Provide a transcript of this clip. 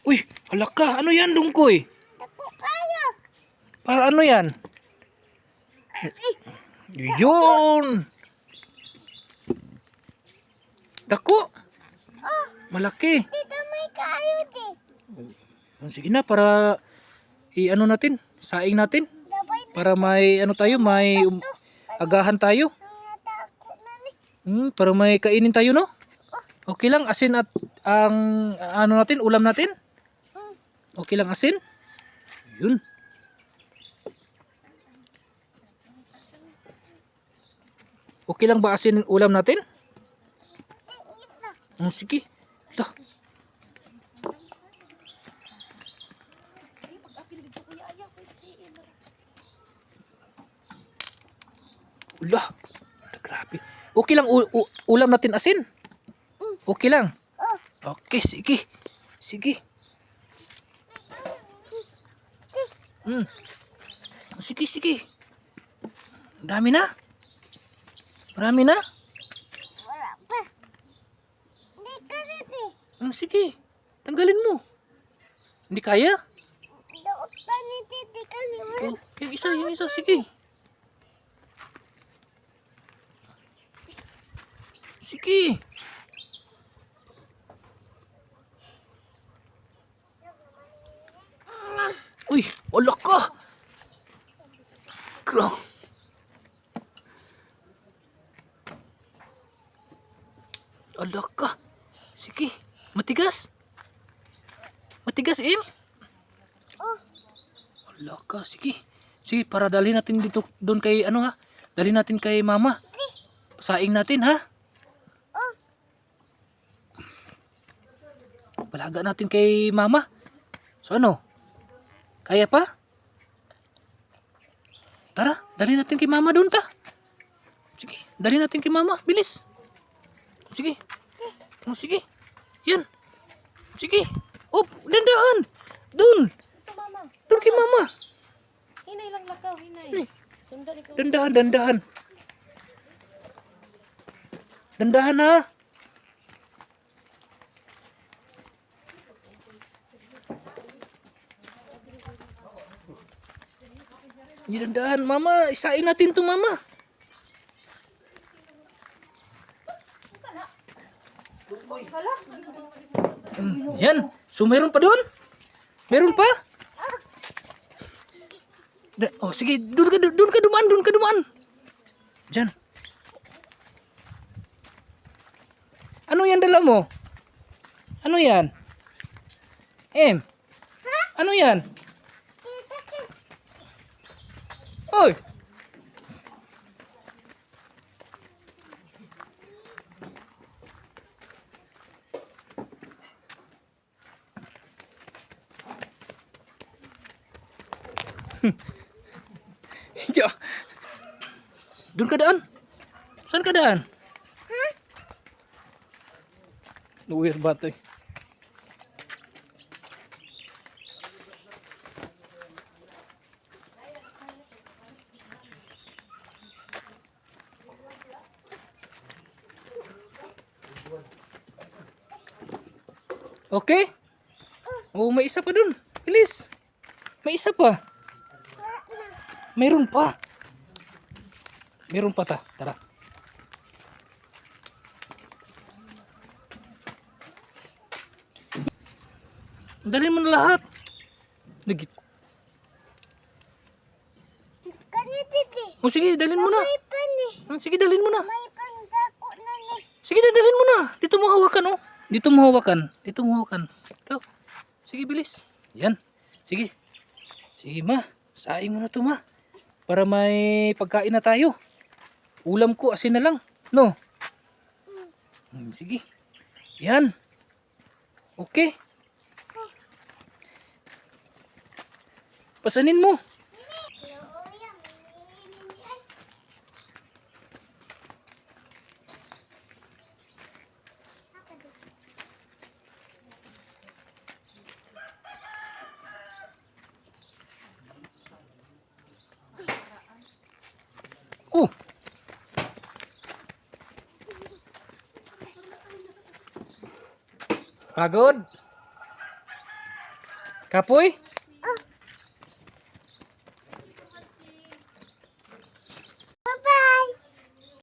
Uy, halaka. Ano yan, Dungkoy? Dako kayo. Para ano yan? Yun! Dako! Oh, Malaki. dito may kayo di. Sige na, para i-ano natin, saing natin. Dabay na Para may ano tayo, may agahan tayo. natakot na ni. Para may kainin tayo, no? Okay lang, asin at ang ano natin, ulam natin? Okay lang asin? Yun. Okay lang ba asin ang ulam natin? Sige. Lah. Ulah. Grabe. Okay lang ulam natin asin? Okay lang. Oh, Okay, sige. Sige. Sige, sige. Dami na. Marami na. wala pa. Hindi ka di. Sige. Tanggalin mo. Hindi kaya? Daot pa ni titi ka ni wala. Oh, yung isa. Sige. Sige. Uy, wala ka. Gra- Ala ka. Sige. Matigas. Matigas, Im. Oh, Ala ka. Sige. Sige, para dalhin natin dito, doon kay, ano ha? Dalhin natin kay mama. Saing natin, ha? oh. Palaga natin kay mama. So ano? Kaya pa? Tara, dalhin natin kay mama doon ta. Sige, dalhin natin kay mama. Bilis. Sige. Oh, sige. Yan. Sige. Op, dandahan. Doon. Ito mama. Doon kay mama. Hinay lang lakaw, hinay. Hinay. Sundan ikaw. Dandahan. Dandahan ha. Dandahan, mama. Isain natin to, mama. Yan. So, meron pa doon? Meron pa? Oh, sige. Doon ka dumaan. Diyan. Ano yan dala mo? Ano yan? Ano yan? Oy! Ya. Doon ka daan. Saan ka daan? Luwes bate. Okay? Oh, may isa pa dun. Bilis. May isa pa. Meron pa. Meron pa ta. Tara. Dali mo na lahat. Nagit. Kani titi. Oh, sige, dalhin mo na. May pa ni. Sige, dalhin mo na. May pandako na ni. Sige, dalhin mo na. Dito mo hawakan, oh. Dito mo hawakan. Ikaw. Sige, bilis. Yan. Sige. Sige, ma. Saing mo na to, ma. Para may pagkain na tayo. Ulam ko, asin na lang. No? Sige. Yan. Okay. Pasanin mo. Oh. Pagod. Kapoy?